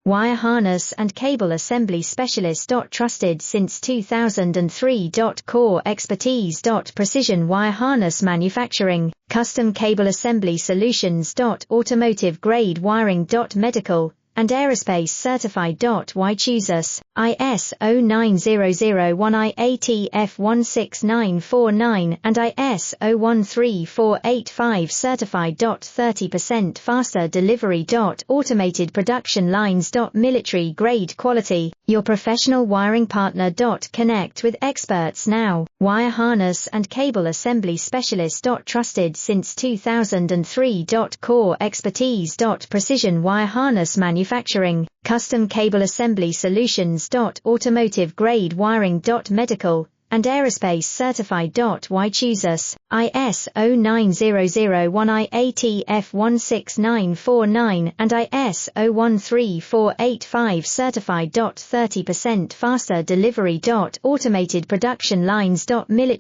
Wire harness and cable assembly specialist. Trusted since 2003. Core expertise. Precision wire harness manufacturing, custom cable assembly solutions. Automotive grade wiring. Medical and aerospace certified. Why choose us? ISO 9001 IATF 16949 and ISO 13485 certified. 30% faster delivery. Automated production lines. Military grade quality, your professional wiring partner. Connect with experts now. Wire harness and cable assembly specialist. Trusted since 2003. Core expertise. Precision wire harness manufacturing, custom cable assembly solutions. Automotive grade wiring. Medical and aerospace certified. Why choose us? ISO 9001 IATF 16949 and ISO 13485 certified. 30% faster delivery. Automated production lines. Military